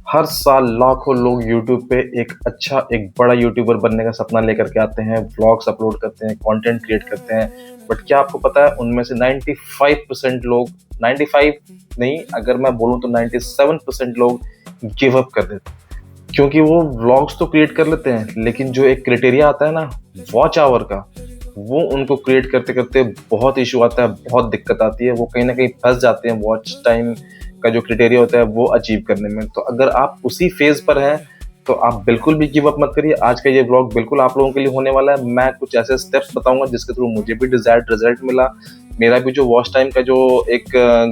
हर साल लाखों लोग यूट्यूब पे एक बड़ा यूट्यूबर बनने का सपना लेकर के आते हैं, व्लॉग्स अपलोड करते हैं, कंटेंट क्रिएट करते हैं। बट क्या आपको पता है उनमें से 95% लोग, 95 नहीं, अगर मैं बोलूँ तो 97% लोग गिव अप कर देते हैं। क्योंकि वो व्लॉग्स तो क्रिएट कर लेते हैं, लेकिन जो एक क्राइटेरिया आता है ना वॉच आवर का, वो उनको क्रिएट करते करते बहुत इशू आता है, बहुत दिक्कत आती है। वो कहीं ना कहीं फंस जाते हैं वॉच टाइम का जो क्राइटेरिया होता है वो अचीव करने में। तो अगर आप उसी फेज पर हैं तो आप बिल्कुल भी गिव अप मत करिए। आज का ये ब्लॉग बिल्कुल आप लोगों के लिए होने वाला है। मैं कुछ ऐसे स्टेप्स बताऊंगा जिसके थ्रू मुझे भी डिजायर्ड रिजल्ट मिला। मेरा भी जो वॉच टाइम का जो एक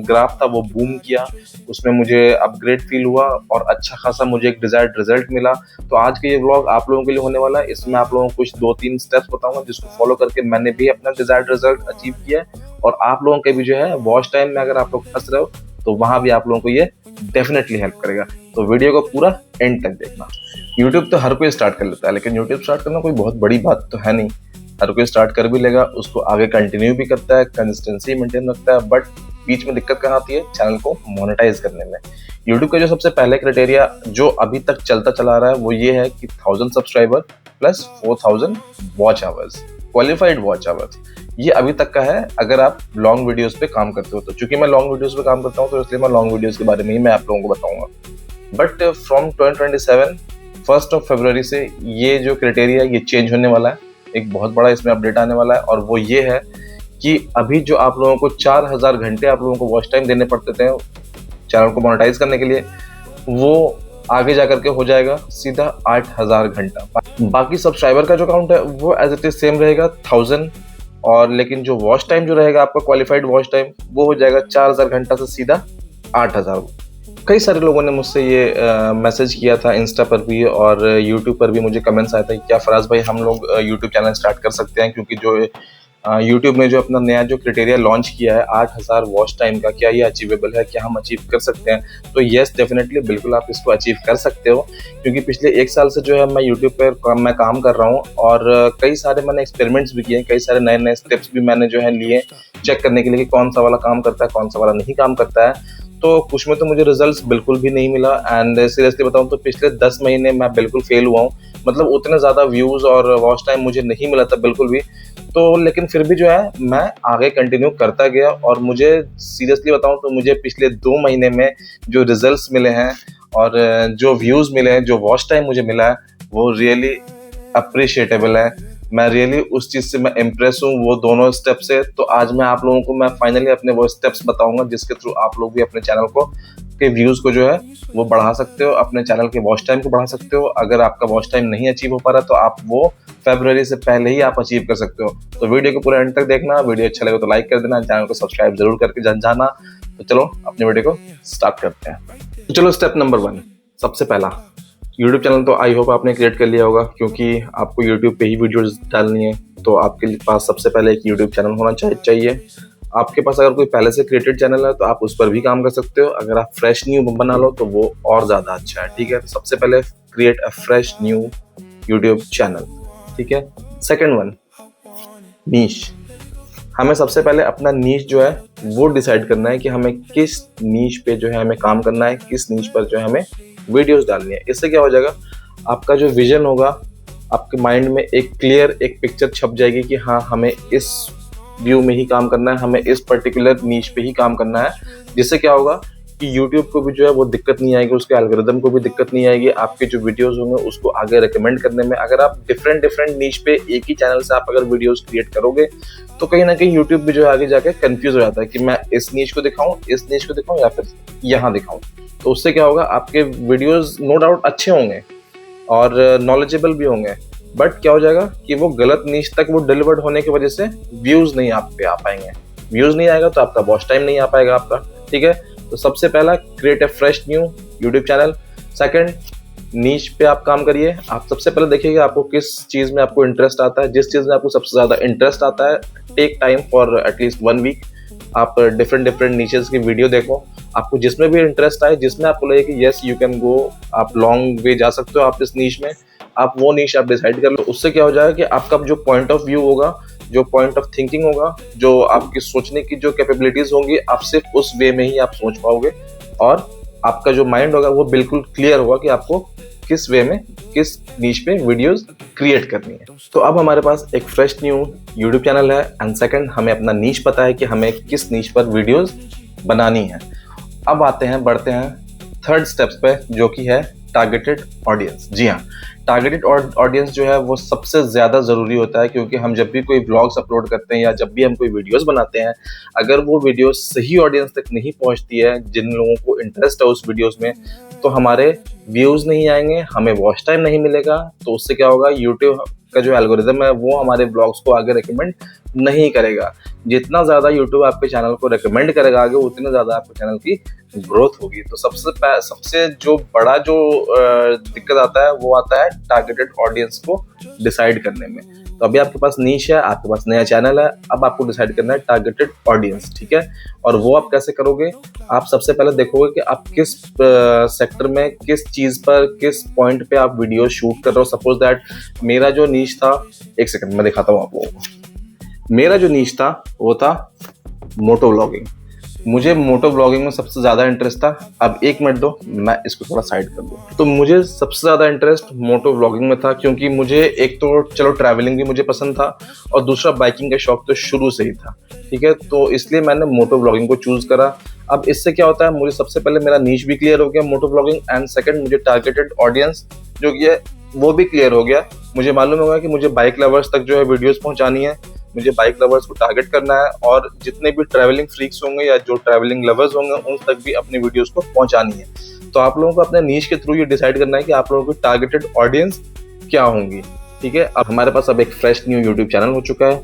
ग्राफ था वो बूम किया, उसमें मुझे अपग्रेड फील हुआ और अच्छा खासा मुझे एक डिजायर्ड रिजल्ट मिला। तो आज का ये व्लॉग आप लोगों के लिए होने वाला है। इसमें आप लोगों को कुछ 2-3 स्टेप्स बताऊंगा जिसको फॉलो करके मैंने भी अपना डिजायर्ड रिजल्ट अचीव किया है। और आप लोगों के भी जो है वॉच टाइम में अगर आप लोग फंस रहे हो तो वहां भी आप लोगों को ये डेफिनेटली हेल्प करेगा। तो वीडियो को पूरा एंड तक देखना। यूट्यूब तो हर कोई स्टार्ट कर लेता है, लेकिन यूट्यूब स्टार्ट करना कोई बहुत बड़ी बात तो है नहीं। हर कोई स्टार्ट कर भी लेगा, उसको आगे कंटिन्यू भी करता है, कंसिस्टेंसी मेंटेन रखता है। बट बीच में दिक्कत कहाँ आती है? चैनल को मोनेटाइज करने में। यूट्यूब का जो सबसे पहले क्राइटेरिया जो अभी तक चलता चला आ रहा है वो ये है कि 1000 subscriber plus 4000 watch hours, qualified watch hours. ये अभी तक का है अगर आप लॉन्ग वीडियोस पे काम करते हो तो। चूंकि मैं लॉन्ग वीडियोस पे काम करता हूँ तो इसलिए मैं लॉन्ग वीडियोस के बारे में ही मैं आप लोगों को बताऊंगा। बट फ्रॉम 2027 1 फरवरी से ये जो क्राइटेरिया ये चेंज होने वाला है। एक बहुत बड़ा इसमें अपडेट आने वाला है और वो ये है कि अभी जो आप लोगों को 4000 घंटे आप लोगों को वॉच टाइम देने पड़ते थे चैनल को मोनेटाइज करने के लिए, वो आगे जाकर के हो जाएगा सीधा 8000 घंटा। बाकी सब्सक्राइबर का जो काउंट है वो एज इट इज सेम रहेगा 1000, और लेकिन जो वॉच टाइम जो रहेगा आपका क्वालिफाइड वॉच टाइम वो हो जाएगा 4000 घंटा से सीधा 8000। कई सारे लोगों ने मुझसे ये मैसेज किया था इंस्टा पर भी और यूट्यूब पर भी मुझे कमेंट्स आए थे, क्या फराज भाई हम लोग यूट्यूब चैनल स्टार्ट कर सकते हैं? क्योंकि जो यूट्यूब ने जो अपना नया जो क्राइटेरिया लॉन्च किया है 8000 वॉच टाइम का, क्या ये अचीवेबल है? क्या हम अचीव कर सकते हैं? तो येस, डेफिनेटली बिल्कुल आप इसको अचीव कर सकते हो। क्योंकि पिछले 1 साल से जो है मैं यूट्यूब पर मैं काम कर रहा हूँ और कई सारे मैंने एक्सपेरिमेंट्स भी किए, कई सारे नए नए स्टेप्स भी मैंने जो है लिए चेक करने के लिए कि कौन सा वाला काम करता है, कौन सा वाला नहीं काम करता है। तो कुछ में तो मुझे रिजल्ट्स बिल्कुल भी नहीं मिला एंड सीरियसली बताऊं तो पिछले 10 महीने मैं बिल्कुल फेल हुआ हूँ। मतलब उतने ज़्यादा व्यूज़ और वॉच टाइम मुझे नहीं मिला था बिल्कुल भी। तो लेकिन फिर भी जो है मैं आगे कंटिन्यू करता गया और मुझे सीरियसली बताऊं तो मुझे पिछले 2 महीने में जो रिजल्ट्स मिले हैं और जो व्यूज़ मिले हैं, जो वॉच टाइम मुझे मिला है वो रियली अप्रिशिएटेबल है। मैं रियली उस चीज़ से मैं इम्प्रेस हूँ वो दोनों स्टेप से। तो आज मैं आप लोगों को मैं फाइनली अपने वो स्टेप्स बताऊंगा जिसके थ्रू आप लोग भी अपने चैनल को के व्यूज़ को जो है वो बढ़ा सकते हो, अपने चैनल के वॉच टाइम को बढ़ा सकते हो। अगर आपका वॉच टाइम नहीं अचीव हो पा रहा तो आप वो फरवरी से पहले ही आप अचीव कर सकते हो। तो वीडियो को पूरा एंड तक देखना। वीडियो अच्छा लगे तो लाइक कर देना, चैनल को सब्सक्राइब जरूर करके जाना। तो चलो अपने वीडियो को स्टार्ट करते हैं। तो चलो स्टेप नंबर 1, सबसे पहला यूट्यूब चैनल तो आई होप आपने क्रिएट कर लिया होगा, क्योंकि आपको यूट्यूब पे ही वीडियोस डालनी है। तो आपके पास सबसे पहले एक यूट्यूब चैनल होना चाहिए। आपके पास अगर कोई पहले से क्रिएटेड चैनल है तो आप उस पर भी काम कर सकते हो। अगर आप फ्रेश न्यू बना लो तो वो और ज़्यादा अच्छा है। ठीक है, तो सबसे पहले create a fresh new YouTube channel. ठीक है। सेकेंड वन, नीश। हमें सबसे पहले अपना नीश जो है वो डिसाइड करना है कि हमें किस नीश पे जो है हमें काम करना है, किस नीश पर जो है हमें वीडियोस डालनी है। इससे क्या हो जाएगा, आपका जो विजन होगा आपके माइंड में एक क्लियर एक पिक्चर छप जाएगी कि हाँ हमें इस व्यू में ही काम करना है, हमें इस पर्टिकुलर नीश पे ही काम करना है। जिससे क्या होगा कि यूट्यूब को भी जो है वो दिक्कत नहीं आएगी, उसके एल्गोरिदम को भी दिक्कत नहीं आएगी। आपके जो वीडियोस होंगे उसको आगे रिकमेंड करने में। अगर आप डिफरेंट नीश पे एक ही चैनल से आप अगर वीडियोस क्रिएट करोगे तो कहीं ना कहीं यूट्यूब भी जो है आगे जाके कंफ्यूज हो जाता है कि मैं इस नीश को दिखाऊं, इस नीश को दिखाऊं या फिर यहाँ दिखाऊं। तो उससे क्या होगा, आपके वीडियोस नो डाउट अच्छे होंगे और नॉलेजेबल भी होंगे, बट क्या हो जाएगा कि वो गलत नीश तक वो डिलीवर्ड होने की वजह से व्यूज नहीं आप पे आ पाएंगे। व्यूज नहीं आएगा तो आपका वॉच टाइम नहीं आ पाएगा आपका। ठीक है, तो सबसे पहला create a fresh new YouTube channel. Second, niche पे आप काम करिए। आप सबसे पहले देखिएगा आपको किस चीज़ में आपको इंटरेस्ट आता है। जिस चीज़ में आपको सबसे ज़्यादा इंटरेस्ट आता है, take time for at least 1 week. आप डिफरेंट नीचेस की वीडियो देखो, आपको जिसमें भी इंटरेस्ट आए, जिसमें आपको लगे कि यस यू कैन गो, आप लॉन्ग वे जा सकते हो आप इस नीश में, आप वो नीश आप डिसाइड कर लो। उससे क्या हो जाएगा कि आपका जो पॉइंट ऑफ व्यू होगा, जो पॉइंट ऑफ थिंकिंग होगा, जो आपकी सोचने की जो कैपेबिलिटीज होंगी, आप सिर्फ उस वे में ही आप सोच पाओगे और आपका जो माइंड होगा वो बिल्कुल क्लियर होगा कि आपको किस वे में, किस नीश पे वीडियोस क्रिएट करनी है। तो अब हमारे पास एक फ्रेश न्यू यूट्यूब चैनल है एंड सेकंड हमें अपना नीश पता है कि हमें किस नीश पर वीडियोस बनानी है। अब बढ़ते हैं थर्ड स्टेप्स पे, जो कि है टारगेटेड ऑडियंस। जी हाँ, टारगेटेड ऑडियंस जो है वो सबसे ज़्यादा ज़रूरी होता है, क्योंकि हम जब भी कोई ब्लॉग्स अपलोड करते हैं या जब भी हम कोई वीडियोस बनाते हैं, अगर वो वीडियो सही ऑडियंस तक नहीं पहुंचती है, जिन लोगों को इंटरेस्ट है उस वीडियोस में, तो हमारे व्यूज़ नहीं आएंगे, हमें वॉच टाइम नहीं मिलेगा। तो उससे क्या होगा, यूट्यूब का जो एल्गोरिदम है वो हमारे ब्लॉग्स को आगे रिकमेंड नहीं करेगा। जितना ज़्यादा यूट्यूब आपके चैनल को रिकमेंड करेगा आगे, उतने ज़्यादा आपके चैनल की ग्रोथ होगी। तो सबसे जो बड़ा जो दिक्कत आता है वो आता है टारगेटेड ऑडियंस को डिसाइड करने में। तो अभी आपके पास नीश है, आपके पास नया चैनल है, अब आपको डिसाइड करना है टारगेटेड ऑडियंस, ठीक है। और वो आप कैसे करोगे, आप सबसे पहले देखोगे कि आप किस सेक्टर में, किस चीज़ पर, किस पॉइंट पे आप वीडियो शूट कर रहे हो। सपोज दैट मेरा जो नीश था, एक सेकंड मैं दिखाता हूँ आप लोगों को। मेरा जो नीश था वो था मोटो व्लॉगिंग। मुझे मोटो व्लॉगिंग में सबसे ज़्यादा इंटरेस्ट था। अब एक मिनट दो, मैं इसको थोड़ा साइड कर दूँ। तो मुझे सबसे ज़्यादा इंटरेस्ट मोटो व्लॉगिंग में था, क्योंकि मुझे एक तो चलो ट्रैवलिंग भी मुझे पसंद था और दूसरा बाइकिंग का शौक तो शुरू से ही था, ठीक है। तो इसलिए मैंने मोटो व्लॉगिंग को चूज़ करा। अब इससे क्या होता है, मुझे सबसे पहले मेरा नीश भी क्लियर हो गया मोटो व्लॉगिंग, एंड सेकंड मुझे टारगेटेड ऑडियंस जो कि है वो भी क्लियर हो गया। मुझे मालूम होगा कि मुझे बाइक लवर्स तक जो है वीडियोस पहुंचानी है, मुझे बाइक लवर्स को टारगेट करना है, और जितने भी ट्रैवलिंग फ्रीक्स होंगे या जो ट्रैवलिंग लवर्स होंगे उन तक भी अपनी वीडियोस को पहुंचानी है। तो आप लोगों को अपने नीश के थ्रू ये डिसाइड करना है कि आप लोगों की टारगेटेड ऑडियंस क्या होंगी, ठीक है। अब हमारे पास अब एक फ्रेश न्यू यूट्यूब चैनल हो चुका है,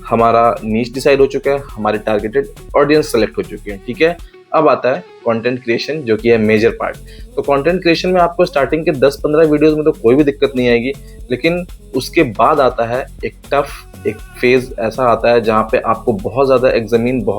हमारा नीश डिसाइड हो चुका है, हमारे टारगेटेड ऑडियंस सेलेक्ट हो चुके हैं, ठीक है। अब आता है कंटेंट क्रिएशन, जो कि है मेजर पार्ट। तो कंटेंट क्रिएशन में आपको स्टार्टिंग के 10-15 वीडियोस में तो कोई भी दिक्कत नहीं आएगी, लेकिन उसके बाद आता है एक फेज ऐसा आता है जहाँ पे आपको बहुत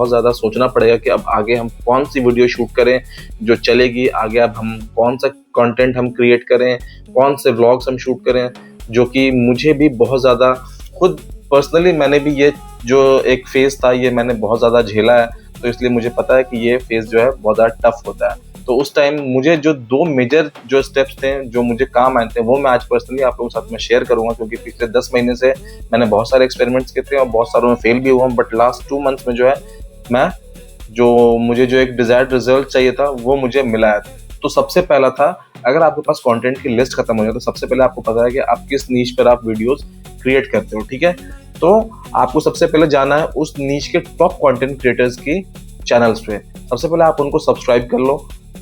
ज़्यादा सोचना पड़ेगा कि अब आगे हम कौन सी वीडियो शूट करें जो चलेगी, आगे अब हम कौन सा कंटेंट हम क्रिएट करें, कौन से व्लॉग्स हम शूट करें, जो कि मुझे भी बहुत ज़्यादा खुद पर्सनली मैंने भी ये जो एक फेज था ये मैंने बहुत ज़्यादा झेला है। तो इसलिए मुझे पता है कि ये फेज जो है बहुत ज़्यादा टफ होता है। तो उस टाइम मुझे जो 2 मेजर जो स्टेप्स थे जो मुझे काम आए थे, वो मैं आज पर्सनली आप लोगों के साथ में शेयर करूंगा, क्योंकि पिछले 10 महीने से मैंने बहुत सारे एक्सपेरिमेंट्स किए थे और बहुत सारों में फेल भी हुआ, बट लास्ट 2 मंथ्स में जो है मुझे जो एक डिजायर्ड रिजल्ट चाहिए था वो मुझे मिला है। तो सबसे पहला था, अगर आपके पास कंटेंट की लिस्ट खत्म हो जाए तो सबसे पहले आपको पता है कि आप किस नीश पर आप वीडियोस क्रिएट करते हो, ठीक है। तो आपको सबसे पहले जाना है उस नीश के टॉप कंटेंट क्रिएटर्स की चैनल्स पे। सबसे पहले आप उनको सब्सक्राइब कर लो।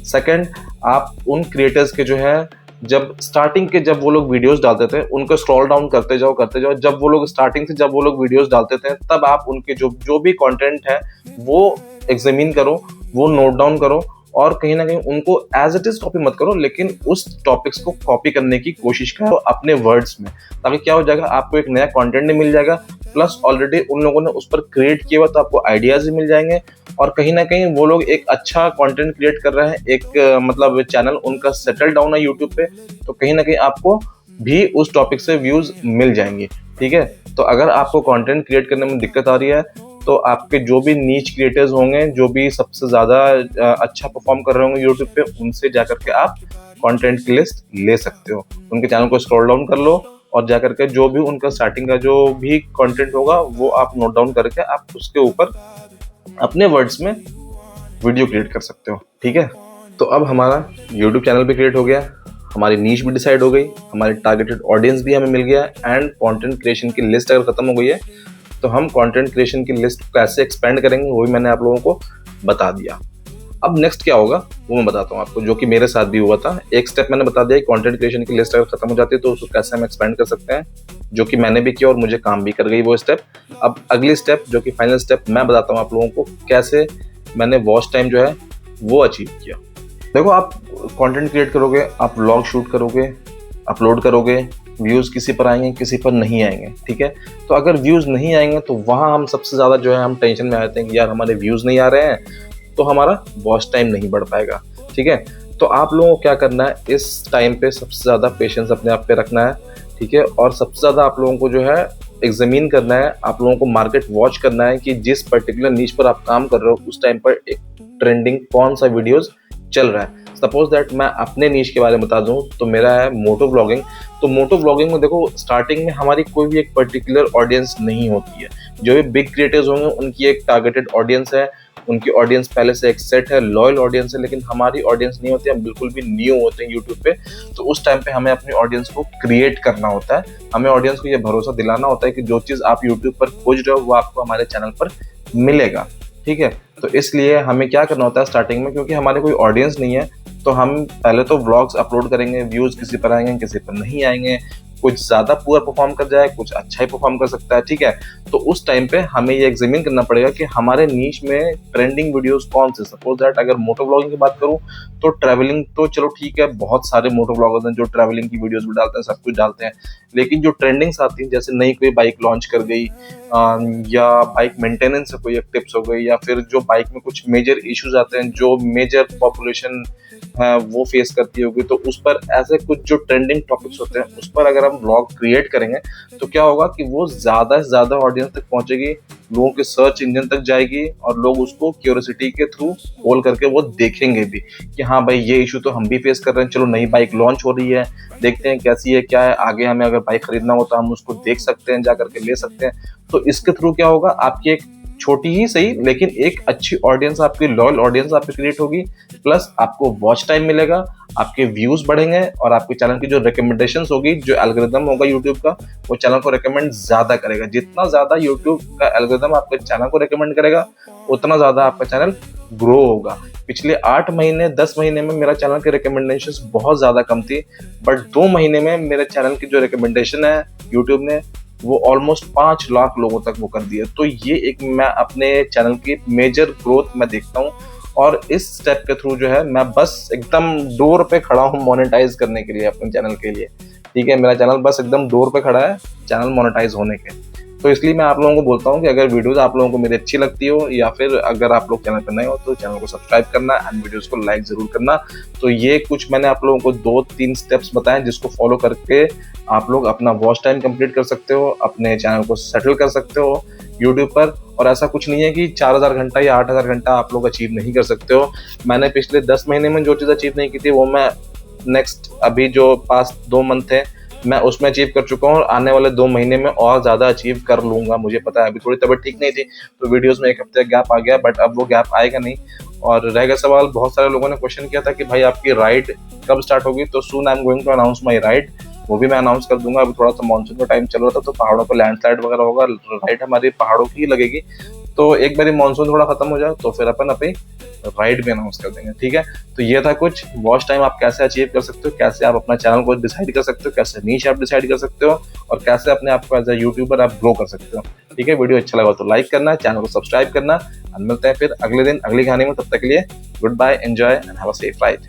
सेकंड, आप उन क्रिएटर्स के जो है जब वो लोग वीडियोस डालते थे उनको स्क्रॉल डाउन करते जाओ। जब वो लोग वीडियोस डालते थे तब आप उनके जो भी कंटेंट है वो एग्जामिन करो, वो नोट डाउन करो, और कहीं ना कहीं उनको एज इट इज कॉपी मत करो, लेकिन उस टॉपिक्स को कॉपी करने की कोशिश करो अपने वर्ड्स में। ताकि क्या हो जाएगा, आपको एक नया कंटेंट मिल जाएगा, प्लस ऑलरेडी उन लोगों ने उस पर क्रिएट किया हुआ, तो आपको आइडियाज भी मिल जाएंगे। और कहीं ना कहीं वो लोग एक अच्छा कंटेंट क्रिएट कर रहे हैं, एक मतलब चैनल उनका सेटल डाउन है यूट्यूब पे, तो कहीं ना कहीं आपको भी उस टॉपिक से व्यूज मिल जाएंगे, ठीक है। तो अगर आपको कंटेंट क्रिएट करने में दिक्कत आ रही है तो आपके जो भी नीच क्रिएटर्स होंगे, जो भी सबसे ज़्यादा अच्छा परफॉर्म कर रहे होंगे यूट्यूब पे, उनसे जाकर के आप कंटेंट की लिस्ट ले सकते हो। उनके चैनल को स्क्रॉल डाउन कर लो और जाकर के जो भी उनका स्टार्टिंग का जो भी कंटेंट होगा वो आप नोट डाउन करके आप उसके ऊपर अपने वर्ड्स में वीडियो क्रिएट कर सकते हो, ठीक है। तो अब हमारा यूट्यूब चैनल भी क्रिएट हो गया, हमारी नीश भी डिसाइड हो गई, हमारी टारगेटेड ऑडियंस भी हमें मिल गया, एंड कंटेंट क्रिएशन की लिस्ट अगर खत्म हो गई है तो हम कंटेंट क्रिएशन की लिस्ट कैसे एक्सपेंड करेंगे वो भी मैंने आप लोगों को बता दिया। अब नेक्स्ट क्या होगा वो मैं बताता हूँ आपको, जो कि मेरे साथ भी हुआ था। एक स्टेप मैंने बता दिया, कंटेंट क्रिएशन की लिस्ट अगर खत्म हो जाती है तो उसको कैसे हम एक्सपेंड कर सकते हैं, जो कि मैंने भी किया और मुझे काम भी कर गई वो स्टेप। अब अगली स्टेप जो कि फाइनल स्टेप मैं बताता हूँ आप लोगों को, कैसे मैंने वॉच टाइम जो है वो अचीव किया। देखो, आप कंटेंट क्रिएट करोगे, आप व्लॉग शूट करोगे, अपलोड करोगे, व्यूज़ किसी पर आएंगे किसी पर नहीं आएंगे, ठीक है। तो अगर व्यूज़ नहीं आएंगे तो वहाँ हम सबसे ज़्यादा जो है हम टेंशन में आते हैं कि यार हमारे व्यूज़ नहीं आ रहे हैं, तो हमारा वॉच टाइम नहीं बढ़ पाएगा, ठीक है। तो आप लोगों को क्या करना है, इस टाइम पे सबसे ज़्यादा पेशेंस अपने आप पे रखना है, ठीक है। और सबसे ज़्यादा आप लोगों को जो है एग्जामिन करना है, आप लोगों को मार्केट वॉच करना है कि जिस पर्टिकुलर नीश पर आप काम कर रहे हो उस टाइम पर एक ट्रेंडिंग कौन सा वीडियोस चल रहा है। सपोज दैट मैं अपने नीश के बारे में बता दूं तो मेरा है मोटो ब्लॉगिंग। तो मोटो ब्लॉगिंग में देखो, स्टार्टिंग में हमारी कोई भी एक पर्टिकुलर ऑडियंस नहीं होती है। जो भी बिग क्रिएटर्स होंगे उनकी एक टारगेटेड ऑडियंस है, उनकी ऑडियंस पहले से एक सेट है, लॉयल ऑडियंस है। लेकिन हमारी ऑडियंस नहीं होती, हम बिल्कुल भी न्यू होते हैं यूट्यूब पे। तो उस टाइम पे हमें अपनी ऑडियंस को क्रिएट करना होता है। हमें ऑडियंस को ये भरोसा दिलाना होता है कि जो चीज़ आप यूट्यूब पर खोज रहे हो वो आपको हमारे चैनल पर मिलेगा। ठीक है, तो इसलिए हमें क्या करना होता है स्टार्टिंग में, क्योंकि हमारे कोई ऑडियंस नहीं है, तो हम पहले तो व्लॉग्स अपलोड करेंगे। व्यूज किसी पर आएंगे, किसी पर नहीं आएंगे। कुछ ज्यादा पुअर परफॉर्म कर जाए, कुछ अच्छा ही परफॉर्म कर सकता है। ठीक है, तो उस टाइम पे हमें ये एग्जामिन करना पड़ेगा कि हमारे नीश में ट्रेंडिंग वीडियोस कौन से। सपोज दैट अगर मोटो ब्लॉगिंग की बात करूं तो ट्रैवलिंग तो चलो ठीक है, बहुत सारे मोटो ब्लॉगर्स हैं जो ट्रैवलिंग की वीडियोस भी डालते हैं, सब कुछ डालते हैं। लेकिन जो ट्रेंडिंग्स आती हैं, जैसे नई कोई बाइक लॉन्च कर गई, या बाइक मेंटेनेंस से कोई एक टिप्स हो गई, या फिर जो बाइक में कुछ मेजर इश्यूज आते हैं जो मेजर पॉपुलेशन है वो फेस करती होगी, तो उस पर ऐसे कुछ जो ट्रेंडिंग टॉपिक्स होते हैं उस पर अगर हम ब्लॉग क्रिएट करेंगे तो क्या होगा कि वो ज्यादा से ज्यादा ऑडियंस तक पहुंचेगी, लोगों के सर्च इंजन तक जाएगी, और लोग उसको क्यूरियोसिटी के थ्रू खोल करके वो देखेंगे भी कि हाँ भाई ये इशू तो हम भी फेस कर रहे हैं, चलो नई बाइक लॉन्च हो रही है, देखते हैं कैसी है क्या है, आगे हमें अगर बाइक खरीदना हो तो हम उसको देख सकते हैं, जा करके ले सकते हैं। तो इसके थ्रू क्या होगा, आपकी एक छोटी ही सही लेकिन एक अच्छी ऑडियंस, आपकी लॉयल ऑडियंस आपकी क्रिएट होगी, प्लस आपको वॉच टाइम मिलेगा, आपके व्यूज बढ़ेंगे, और आपके चैनल की जो रिकमेंडेशंस होगी, जो एल्गोरिदम होगा यूट्यूब का, वो चैनल को रिकमेंड ज्यादा करेगा। जितना ज्यादा यूट्यूब का एल्गोरिदम आपके चैनल को रिकमेंड करेगा उतना ज्यादा आपका चैनल ग्रो होगा। पिछले 8 महीने 10 महीने में मेरा चैनल की रिकमेंडेशंस बहुत ज्यादा कम थी, बट 2 महीने में मेरे चैनल की जो रिकमेंडेशन है यूट्यूब ने वो ऑलमोस्ट 5 लाख लोगों तक वो कर दिया। तो ये एक मैं अपने चैनल की मेजर ग्रोथ मैं देखता हूँ, और इस स्टेप के थ्रू जो है मैं बस एकदम डोर पे खड़ा हूँ मोनेटाइज करने के लिए अपने चैनल के लिए। ठीक है, मेरा चैनल बस एकदम डोर पे खड़ा है चैनल मोनेटाइज होने के। तो इसलिए मैं आप लोगों को बोलता हूँ कि अगर वीडियोस आप लोगों को मेरी अच्छी लगती हो, या फिर अगर आप लोग चैनल पर नए हो, तो चैनल को सब्सक्राइब करना एंड वीडियोस को लाइक जरूर करना। तो ये कुछ मैंने आप लोगों को 2-3 स्टेप्स बताए जिसको फॉलो करके आप लोग अपना वॉच टाइम कंप्लीट कर सकते हो, अपने चैनल को सेटल कर सकते हो यूट्यूब पर। और ऐसा कुछ नहीं है कि 4000 घंटा या 8000 घंटा आप लोग अचीव नहीं कर सकते हो। मैंने पिछले 10 महीने में जो चीज़ अचीव नहीं की थी वो मैं नेक्स्ट अभी जो पास्ट 2 मंथ है मैं उसमें अचीव कर चुका हूँ, और आने वाले 2 महीने में और ज़्यादा अचीव कर लूँगा। मुझे पता है अभी थोड़ी तबीयत ठीक नहीं थी तो वीडियोस में 1 हफ्ते गैप आ गया, बट अब वो गैप आएगा नहीं। और रह गया सवाल, बहुत सारे लोगों ने क्वेश्चन किया था कि भाई आपकी राइड कब स्टार्ट होगी, तो soon I am going to announce my ride. वो भी मैं अनाउंस कर दूंगा। अभी थोड़ा सा मानसून का टाइम चल रहा था तो पहाड़ों पर लैंडस्लाइड वगैरह होगा, राइड हमारी पहाड़ों की लगेगी। तो एक बार मानसून थोड़ा खत्म हो जाए तो फिर अपन अपनी राइड में अनाउंस कर देंगे। ठीक है, तो ये था कुछ वॉच टाइम आप कैसे अचीव कर सकते हो, कैसे आप अपना चैनल को डिसाइड कर सकते हो, कैसे नीश आप डिसाइड कर सकते हो, और कैसे अपने आप को एज ए यूट्यूबर आप ग्रो कर सकते हो। ठीक है, वीडियो अच्छा लगा तो लाइक करना, चैनल को सब्सक्राइब करना, मिलते हैं फिर अगले दिन अगली कहानी में। तब तक के लिए goodbye, enjoy and have a safe ride.